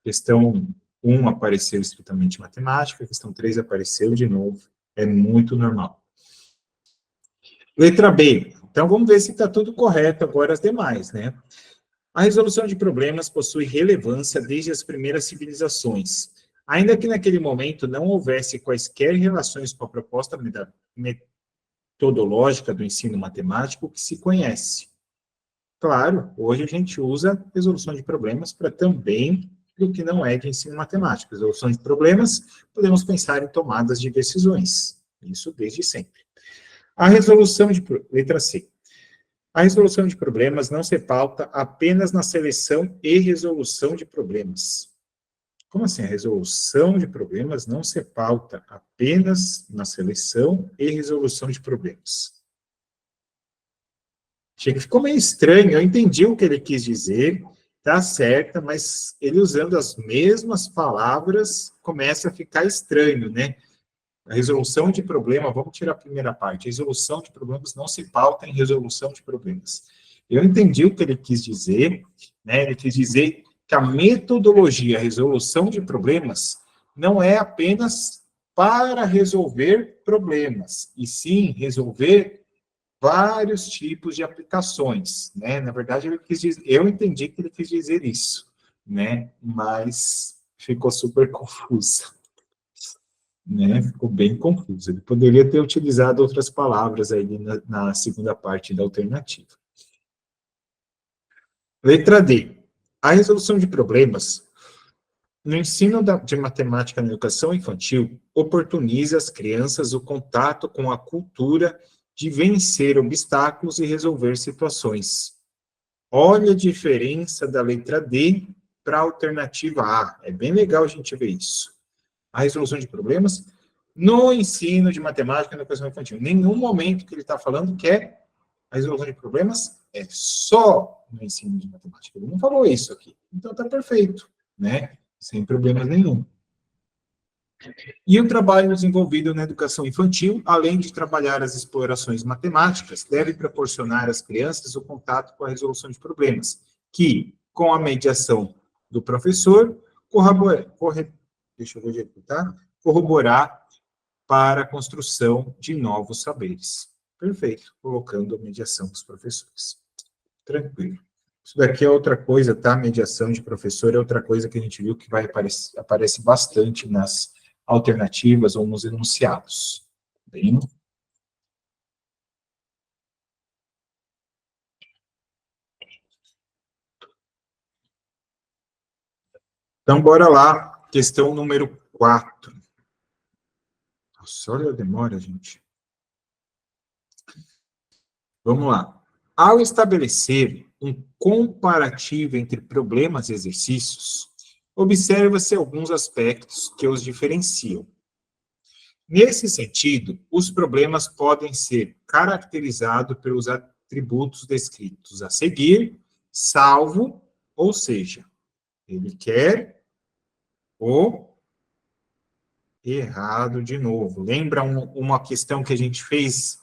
Questão 1 apareceu estritamente matemática, questão 3 apareceu de novo, é muito normal. Letra B, então vamos ver se está tudo correto agora as demais, né? A resolução de problemas possui relevância desde as primeiras civilizações, ainda que naquele momento não houvesse quaisquer relações com a proposta metodológica do ensino matemático que se conhece. Claro, hoje a gente usa resolução de problemas para também o que não é de ensino matemático. Resolução de problemas, podemos pensar em tomadas de decisões. Isso desde sempre. A resolução de... Letra C. A resolução de problemas não se pauta apenas na seleção e resolução de problemas. Como assim? A resolução de problemas não se pauta apenas na seleção e resolução de problemas. Achei que ficou meio estranho, eu entendi o que ele quis dizer, tá certa, mas ele usando as mesmas palavras começa a ficar estranho, né? A resolução de problema, vamos tirar a primeira parte, a resolução de problemas não se pauta em resolução de problemas. Eu entendi o que ele quis dizer, né? Ele quis dizer que a metodologia, a resolução de problemas, não é apenas para resolver problemas, e sim resolver vários tipos de aplicações, né? Na verdade, eu entendi que ele quis dizer isso, né? Mas ficou super confuso, né? Ficou bem confuso. Ele poderia ter utilizado outras palavras aí na segunda parte da alternativa. Letra D. A resolução de problemas no ensino de matemática na educação infantil oportuniza às crianças o contato com a cultura de vencer obstáculos e resolver situações. Olha a diferença da letra D para a alternativa A. É bem legal a gente ver isso. A resolução de problemas no ensino de matemática na educação infantil. Em nenhum momento que ele está falando que a resolução de problemas é só no ensino de matemática. Ele não falou isso aqui. Então está perfeito, né? Sem problemas nenhum. E o trabalho desenvolvido na educação infantil, além de trabalhar as explorações matemáticas, deve proporcionar às crianças o contato com a resolução de problemas, que, com a mediação do professor, corroborar para a construção de novos saberes. Perfeito, colocando a mediação dos professores. Tranquilo. Isso daqui é outra coisa, tá? Mediação de professor é outra coisa que a gente viu que aparece bastante nas alternativas ou nos enunciados. Bem? Então, bora lá. Questão número 4. Nossa, olha a demora, gente. Vamos lá. Ao estabelecer um comparativo entre problemas e exercícios, observa-se alguns aspectos que os diferenciam. Nesse sentido, os problemas podem ser caracterizados pelos atributos descritos a seguir, salvo, ou seja, ele quer o errado de novo. Lembra uma questão que a gente fez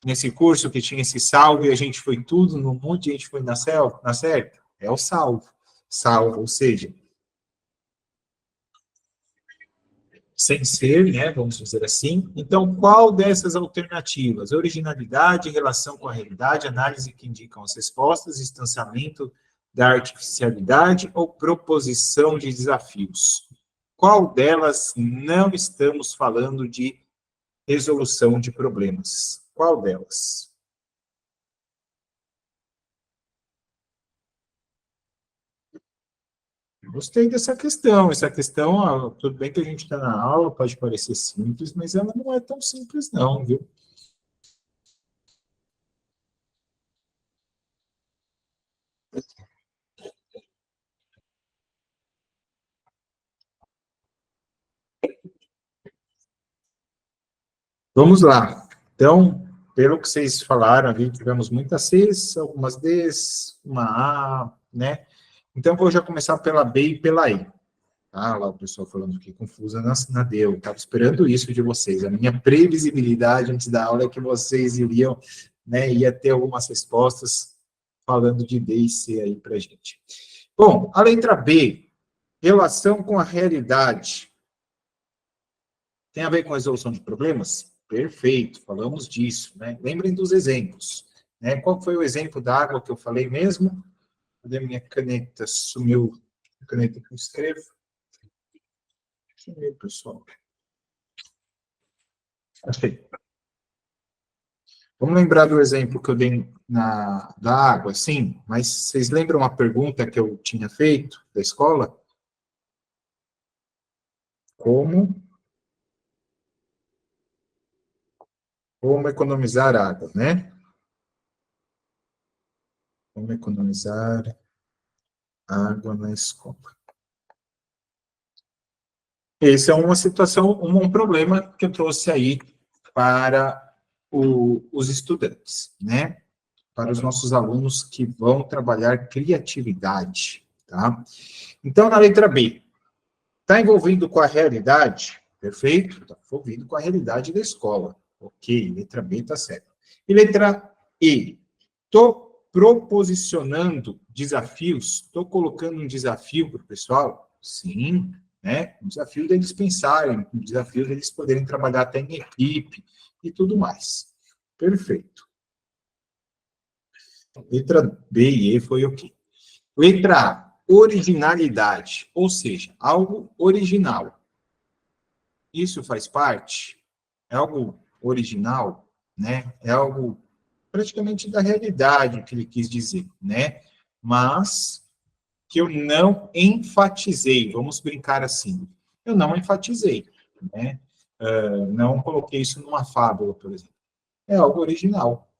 nesse curso, que tinha esse salvo e a gente foi tudo no monte e a gente foi na certa? É o salvo. Salvo, ou seja, sem ser, né, vamos dizer assim. Então, qual dessas alternativas? Originalidade, relação com a realidade, análise que indicam as respostas, distanciamento da artificialidade ou proposição de desafios? Qual delas não estamos falando de resolução de problemas? Qual delas? Gostei dessa questão. Essa questão, tudo bem que a gente está na aula, pode parecer simples, mas ela não é tão simples, não, viu? Vamos lá. Então, pelo que vocês falaram ali, tivemos muitas Cs, algumas Ds, uma A, né? Então, vou já começar pela B e pela E. Ah, lá o pessoal falando aqui, confusa na D. Eu estava esperando isso de vocês. A minha previsibilidade antes da aula é que vocês iriam, né, ia ter algumas respostas falando de D e C aí para gente. Bom, a letra B, relação com a realidade. Tem a ver com a resolução de problemas? Perfeito, falamos disso, né? Lembrem dos exemplos, né? Qual foi o exemplo da água que eu falei mesmo? Cadê minha caneta? Sumiu a caneta que eu escrevo? Sumiu, pessoal. Achei. Vamos lembrar do exemplo que eu dei da água, sim, mas vocês lembram a pergunta que eu tinha feito da escola? Como, como economizar água, né? Como economizar água na escola. Esse é uma situação, um problema que eu trouxe aí para os estudantes, né? Para os nossos alunos que vão trabalhar criatividade, tá? Então, na letra B, está envolvido com a realidade? Perfeito, está envolvido com a realidade da escola. Ok, letra B está certo. E letra E, estou proposicionando desafios, estou colocando um desafio para o pessoal? Sim, né? Um desafio deles pensarem, um desafio deles poderem trabalhar até em equipe e tudo mais. Perfeito. Letra B e E foi o quê? Letra A, originalidade, ou seja, algo original. Isso faz parte? É algo original, né? É algo praticamente da realidade que ele quis dizer, né? Mas que eu não enfatizei, vamos brincar assim, eu não enfatizei, né? Não coloquei isso numa fábula, por exemplo. É algo original,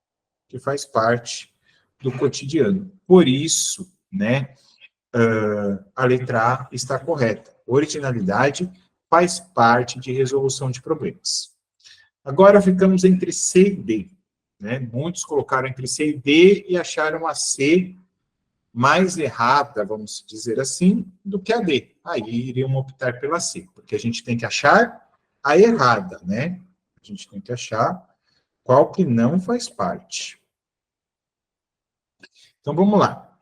que faz parte do cotidiano. Por isso, né, a letra A está correta. Originalidade faz parte de resolução de problemas. Agora ficamos entre C e D. Né? Muitos colocaram entre C e D e acharam a C mais errada, vamos dizer assim, do que a D. Aí iriam optar pela C, porque a gente tem que achar a errada, né? A gente tem que achar qual que não faz parte. Então vamos lá.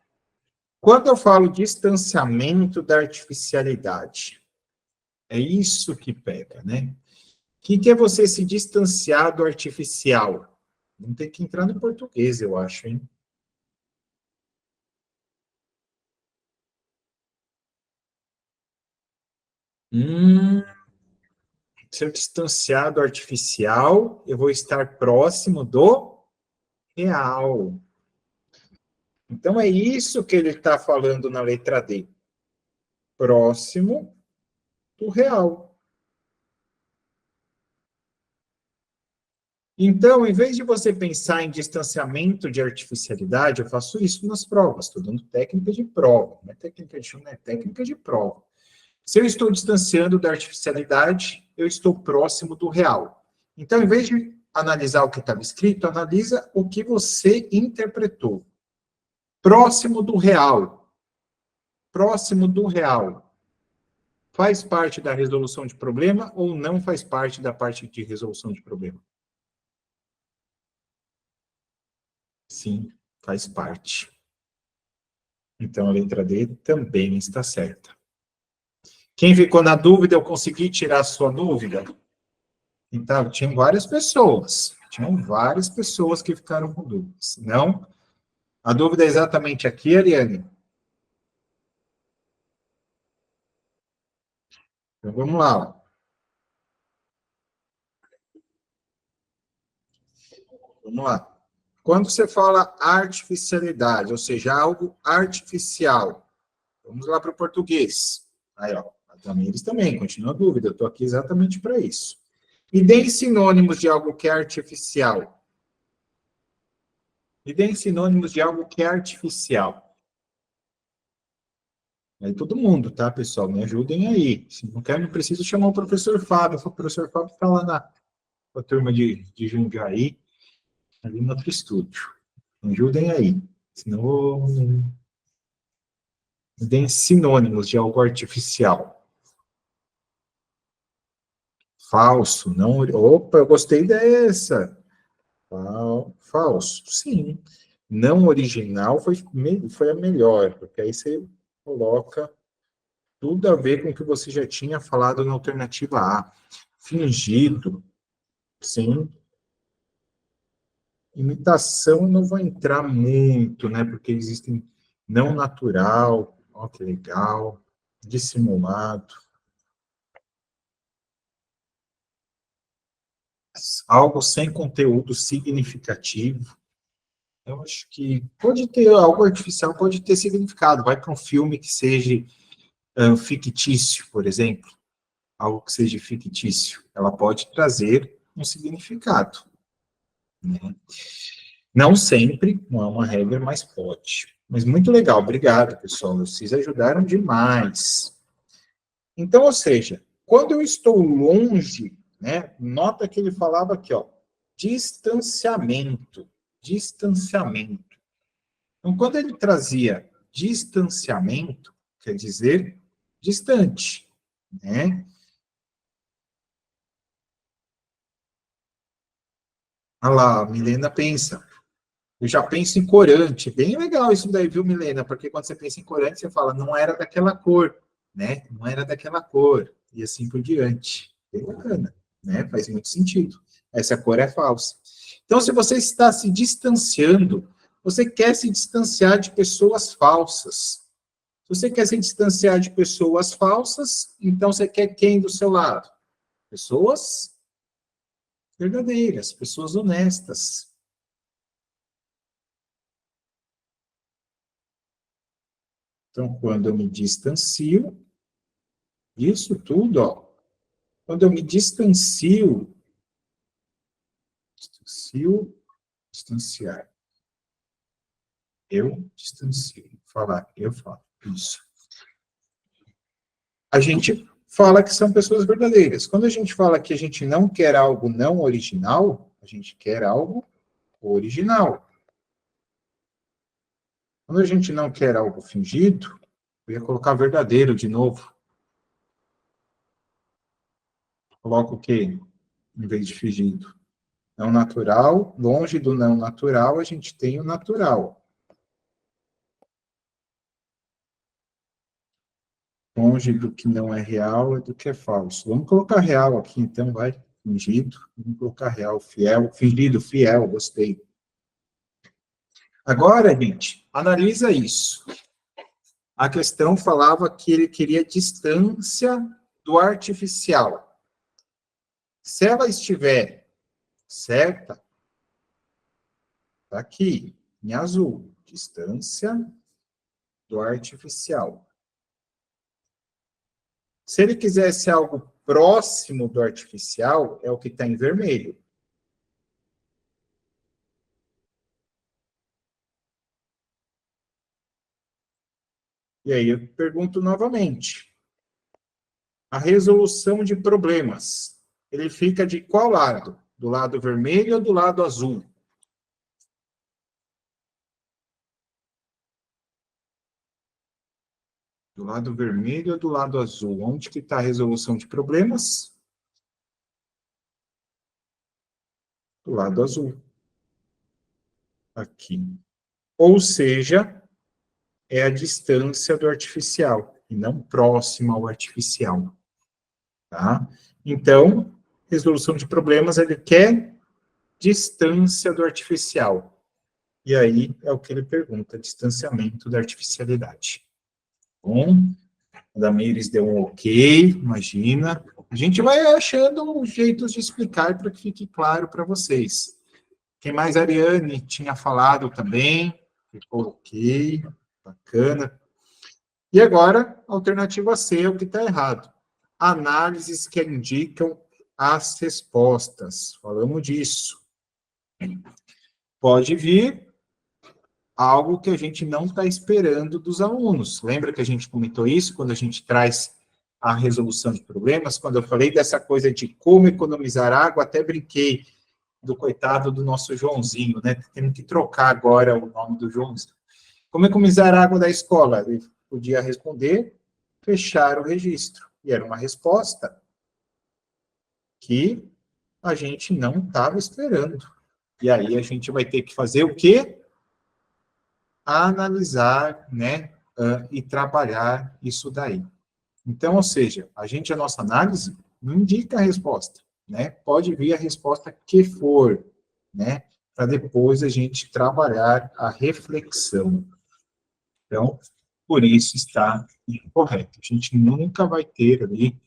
Quando eu falo distanciamento da artificialidade, é isso que pega, né? O que é você se distanciar do artificial? Vamos ter que entrar no português, eu acho, hein? Hum, se eu distanciar do artificial, eu vou estar próximo do real. Então, é isso que ele está falando na letra D. Próximo do real. Então, em vez de você pensar em distanciamento de artificialidade, eu faço isso nas provas. Estou dando técnica de prova. Não é técnica de chão, é técnica de prova. Se eu estou distanciando da artificialidade, eu estou próximo do real. Então, em vez de analisar o que estava escrito, analisa o que você interpretou. Próximo do real. Próximo do real. Faz parte da resolução de problema ou não faz parte da parte de resolução de problema? Sim, faz parte. Então, a letra D também está certa. Quem ficou na dúvida, eu consegui tirar a sua dúvida? Então, tinham várias pessoas. Tinham várias pessoas que ficaram com dúvidas. Não? A dúvida é exatamente aqui, Ariane. Então, vamos lá. Vamos lá. Quando você fala artificialidade, ou seja, algo artificial, vamos lá para o português. Aí, ó, a Tamires também, continua a dúvida, eu estou aqui exatamente para isso. E deem sinônimos de algo que é artificial. E deem sinônimos de algo que é artificial. Aí todo mundo, tá, pessoal? Me ajudem aí. Se não quer, não preciso chamar o professor Fábio. O professor Fábio está lá na turma de Jundiaí, ali no outro estúdio. Me ajudem aí. Senão, deem sinônimos de algo artificial. Falso, não. Opa, eu gostei dessa. Falso, sim. Não original foi a melhor, porque aí você coloca tudo a ver com o que você já tinha falado na alternativa A. Fingido, sim. Imitação eu não vou entrar muito, né? Porque existem não natural, ó que legal, dissimulado. Algo sem conteúdo significativo. Eu acho que pode ter algo artificial, pode ter significado. Vai para um filme que seja fictício, por exemplo, algo que seja fictício. Ela pode trazer um significado. Né? Não sempre, não é uma regra, mas pode. Mas muito legal, obrigado, pessoal. Vocês ajudaram demais. Então, ou seja, quando eu estou longe, né, nota que ele falava aqui, ó, distanciamento. Distanciamento. Então, quando ele trazia distanciamento, quer dizer distante, né? Olha lá, a Milena pensa. Eu já penso em corante. Bem legal isso daí, viu, Milena? Porque quando você pensa em corante, você fala, não era daquela cor, né? Não era daquela cor. E assim por diante. Bem bacana, né? Faz muito sentido. Essa cor é falsa. Então, se você está se distanciando, você quer se distanciar de pessoas falsas. Se você quer se distanciar de pessoas falsas, então você quer quem do seu lado? Pessoas verdadeiras, pessoas honestas. Então, quando eu me distancio, isso tudo, ó, quando eu me distanciar, eu distancio, falar, eu falo, isso. A gente fala que são pessoas verdadeiras. Quando a gente fala que a gente não quer algo não original, a gente quer algo original. Quando a gente não quer algo fingido, eu ia colocar verdadeiro de novo. Coloco o quê? Em vez de fingido. Não natural, longe do não natural, a gente tem o natural. Longe do que não é real e do que é falso. Vamos colocar real aqui, então, vai. Fingido. Vamos colocar real, fiel. Fingido, fiel, gostei. Agora, gente, analisa isso. A questão falava que ele queria distância do artificial. Se ela estiver certa, está aqui, em azul. Distância do artificial. Se ele quisesse algo próximo do artificial, é o que está em vermelho. E aí eu pergunto novamente. A resolução de problemas, ele fica de qual lado? Do lado vermelho ou do lado azul? Do lado vermelho ou do lado azul? Onde que está a resolução de problemas? Do lado azul. Aqui. Ou seja, é a distância do artificial. e não próximo ao artificial, tá? Então, resolução de problemas, ele quer distância do artificial. E aí é o que ele pergunta, distanciamento da artificialidade. Bom, a Damires deu um ok, imagina. A gente vai achando jeitos de explicar para que fique claro para vocês. Quem mais? A Ariane tinha falado também, ficou ok, bacana. E agora, alternativa C é o que está errado. Análises que indicam as respostas. Falamos disso. Pode vir algo que a gente não está esperando dos alunos. Lembra que a gente comentou isso quando a gente traz a resolução de problemas? Quando eu falei dessa coisa de como economizar água, até brinquei do coitado do nosso Joãozinho, né? Temos que trocar agora o nome do Joãozinho. Como economizar água da escola? Ele podia responder, fechar o registro. E era uma resposta que a gente não estava esperando. E aí a gente vai ter que fazer o quê? Analisar, né, e trabalhar isso daí. Então, ou seja, a nossa análise não indica a resposta, né? Pode vir a resposta que for, né? Para depois a gente trabalhar a reflexão. Então, por isso está incorreto. A gente nunca vai ter ali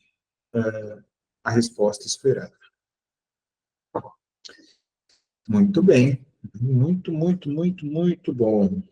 a resposta esperada. Muito bem. Muito, muito, muito, muito bom.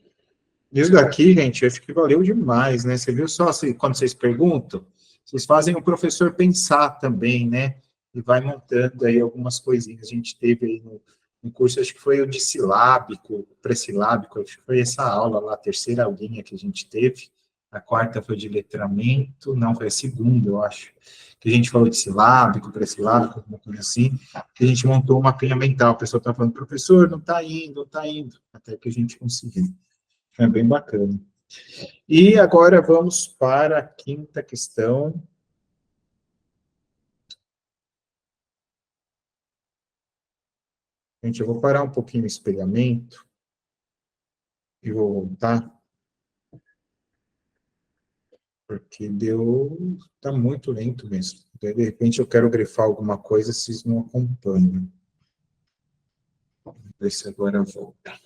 Isso daqui, gente, acho que valeu demais, né? Você viu só quando vocês perguntam? Vocês fazem o professor pensar também, né? E vai montando aí algumas coisinhas. A gente teve aí no curso, acho que foi o de silábico, pré-silábico, acho que foi essa aula lá, a terceira aulinha que a gente teve. A quarta foi de letramento, não, foi a segunda, eu acho. Que a gente falou de silábico, pré-silábico, alguma coisa assim. Que a gente montou um mapinha mental. O pessoal está falando, professor, não está indo, não está indo. Até que a gente conseguiu. É bem bacana. E agora vamos para a quinta questão. Gente, eu vou parar um pouquinho o espelhamento e vou voltar, porque está muito lento mesmo. De repente eu quero grifar alguma coisa, vocês não acompanham. Vamos ver se agora volta.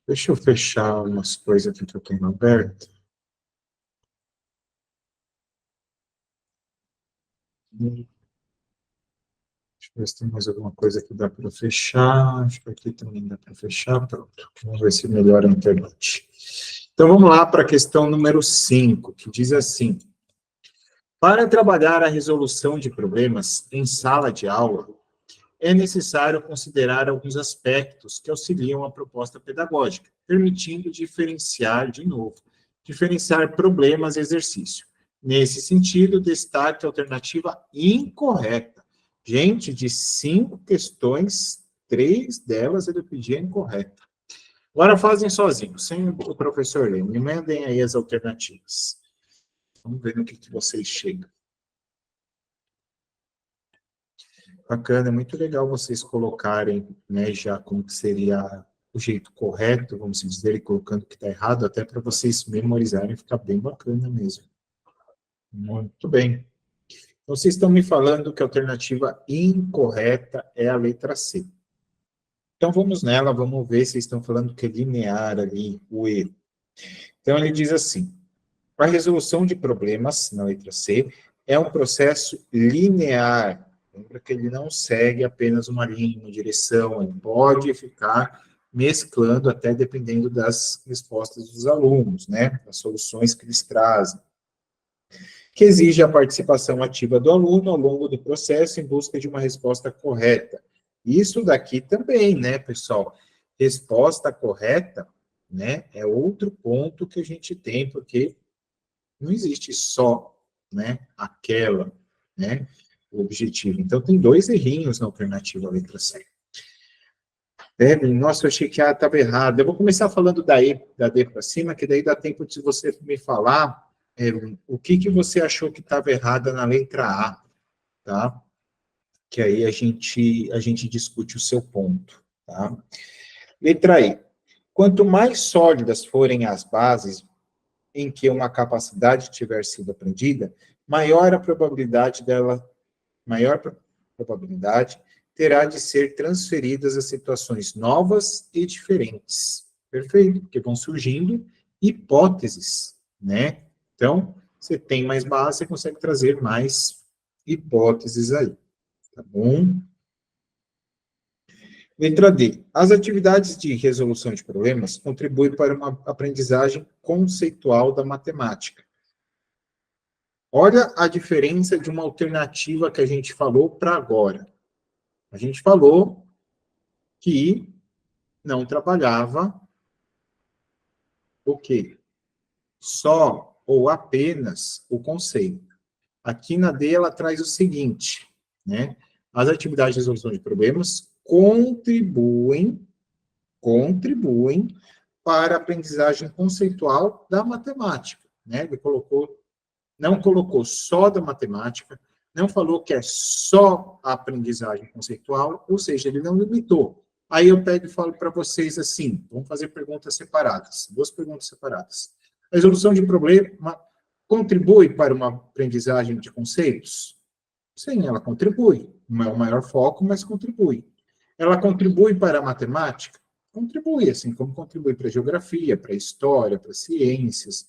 Deixa eu fechar umas coisas aqui que eu tenho aberto. Deixa eu ver se tem mais alguma coisa que dá para fechar. Acho que aqui também dá para fechar. Pronto. Vamos ver se melhora a internet. Então, vamos lá para a questão número 5, que diz assim: para trabalhar a resolução de problemas em sala de aula, é necessário considerar alguns aspectos que auxiliam a proposta pedagógica, permitindo diferenciar problemas e exercício. Nesse sentido, destaque a alternativa incorreta. Gente, de 5 questões, 3 delas ele pedia incorreta. Agora fazem sozinhos, sem o professor ler. Me mandem aí as alternativas. Vamos ver no que vocês chegam. Bacana, é muito legal vocês colocarem, né, já como que seria o jeito correto, vamos dizer, e colocando o que está errado, até para vocês memorizarem, ficar bem bacana mesmo. Muito bem. Então, vocês estão me falando que a alternativa incorreta é a letra C. Então, vamos nela, vamos ver se estão falando que é linear ali, o erro. Então, ele diz assim: a resolução de problemas, na letra C, é um processo linear. Lembra que ele não segue apenas uma linha, uma direção, ele pode ficar mesclando até dependendo das respostas dos alunos, né? Das soluções que eles trazem. Que exige a participação ativa do aluno ao longo do processo em busca de uma resposta correta. Isso daqui também, né, pessoal? Resposta correta, né, é outro ponto que a gente tem, porque não existe só, né, aquela, né, o objetivo. Então, tem 2 errinhos na alternativa letra C. Nossa, eu achei que A estava errado. Eu vou começar falando da D para cima, que daí dá tempo de você me falar o que você achou que estava errada na letra A, tá? que aí a gente discute o seu ponto, tá? Letra E. Quanto mais sólidas forem as bases em que uma capacidade tiver sido aprendida, maior a probabilidade dela, maior probabilidade terá de ser transferidas a situações novas e diferentes. Perfeito, porque vão surgindo hipóteses, né? Então, você tem mais base, você consegue trazer mais hipóteses aí, tá bom? Letra D. As atividades de resolução de problemas contribuem para uma aprendizagem conceitual da matemática. Olha a diferença de uma alternativa que a gente falou para agora. A gente falou que não trabalhava o quê? Só ou apenas o conceito. Aqui na D ela traz o seguinte, né? As atividades de resolução de problemas contribuem para a aprendizagem conceitual da matemática, né? Ele não colocou só da matemática, não falou que é só a aprendizagem conceitual, ou seja, ele não limitou. Aí eu pego e falo para vocês assim, vamos fazer perguntas separadas, 2 perguntas separadas. A resolução de problema contribui para uma aprendizagem de conceitos? Sim, ela contribui. Não é o maior foco, mas contribui. Ela contribui para a matemática? Contribui, assim como contribui para a geografia, para a história, para ciências,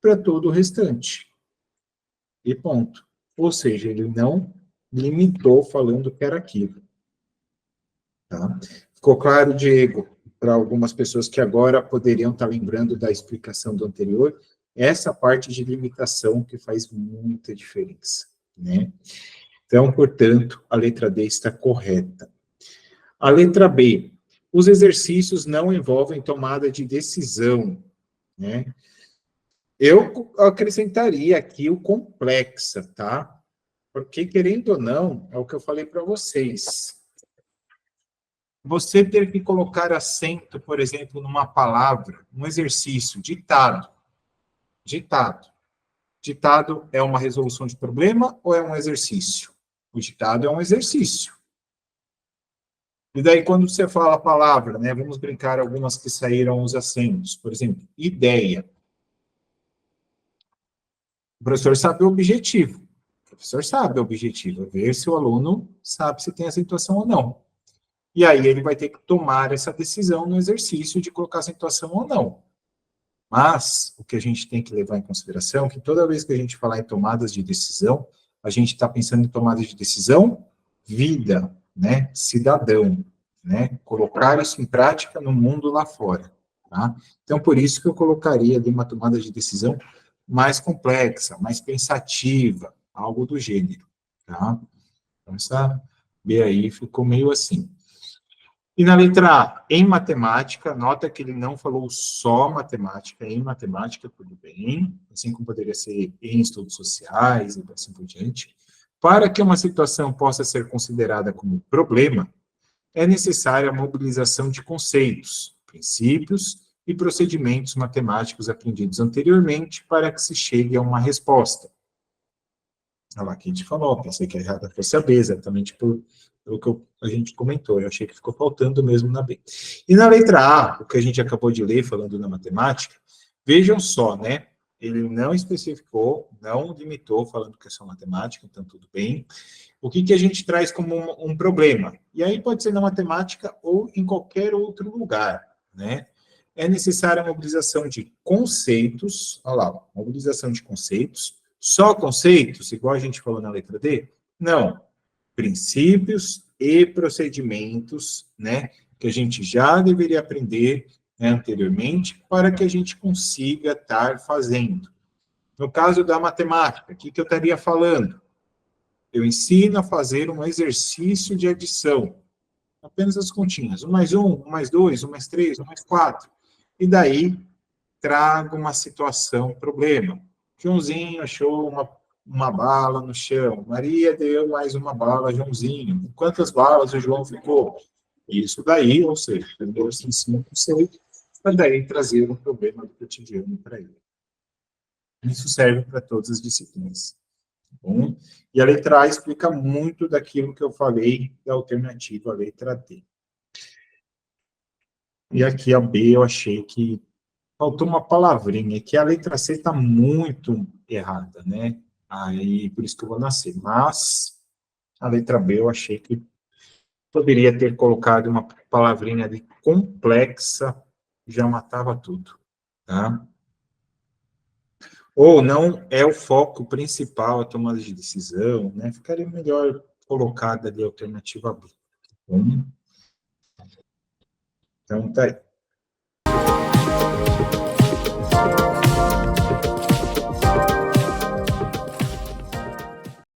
para todo o restante. E ponto. Ou seja, ele não limitou falando que era aquilo. Tá? Ficou claro, Diego, para algumas pessoas que agora poderiam estar lembrando da explicação do anterior, essa parte de limitação que faz muita diferença, né? Então, portanto, a letra D está correta. A letra B, os exercícios não envolvem tomada de decisão, né? Eu acrescentaria aqui o complexa, tá? Porque, querendo ou não, é o que eu falei para vocês. Você ter que colocar acento, por exemplo, numa palavra, um exercício, ditado. Ditado. Ditado é uma resolução de problema ou é um exercício? O ditado é um exercício. E daí, quando você fala a palavra, né, vamos brincar algumas que saíram os acentos. Por exemplo, ideia. O professor sabe o objetivo. O professor sabe o objetivo, é ver se o aluno sabe se tem acentuação ou não. E aí ele vai ter que tomar essa decisão no exercício de colocar acentuação ou não. Mas o que a gente tem que levar em consideração é que toda vez que a gente falar em tomadas de decisão, a gente está pensando em tomadas de decisão, vida, né, cidadão, né, colocar isso em prática no mundo lá fora, tá? Então, por isso que eu colocaria ali uma tomada de decisão mais complexa, mais pensativa, algo do gênero, tá? Então, essa B aí ficou meio assim. E na letra A, em matemática, nota que ele não falou só matemática, em matemática, tudo bem, assim como poderia ser em estudos sociais e assim por diante. Para que uma situação possa ser considerada como problema, é necessária a mobilização de conceitos, princípios e procedimentos matemáticos aprendidos anteriormente para que se chegue a uma resposta. Olha lá, que a gente falou, pensei que a errada fosse a B, exatamente pelo que a gente comentou, eu achei que ficou faltando mesmo na B. E na letra A, o que a gente acabou de ler, falando na matemática, vejam só, né, ele não especificou, não limitou, falando que é só matemática, então tudo bem. O que a gente traz como um problema? E aí pode ser na matemática ou em qualquer outro lugar, né? É necessária a mobilização de conceitos, olha lá, mobilização de conceitos, só conceitos, igual a gente falou na letra D? Não. Princípios e procedimentos, né, que a gente já deveria aprender, né, anteriormente, para que a gente consiga estar fazendo. No caso da matemática, o que eu estaria falando? Eu ensino a fazer um exercício de adição. Apenas as continhas. 1 mais 1, 1 mais 2, 1 mais 3, 1 mais 4. E daí, trago uma situação, problema. Joãozinho achou uma bala no chão. Maria deu mais uma bala a Joãozinho. Quantas balas o João ficou? Isso daí, ou seja, primeiro se ensina o conceito, para daí trazer um problema do cotidiano para ele. Isso serve para todas as disciplinas. bom? E a letra A explica muito daquilo que eu falei da alternativa, a letra D. E aqui a B eu achei que faltou uma palavrinha, que a letra C está muito errada, né? Aí, por isso que eu vou nascer. Mas a letra B eu achei que poderia ter colocado uma palavrinha ali complexa, já matava tudo, tá? Ou não é o foco principal a tomada de decisão, né? Ficaria melhor colocada ali a alternativa B. Tá bom? Então, tá aí.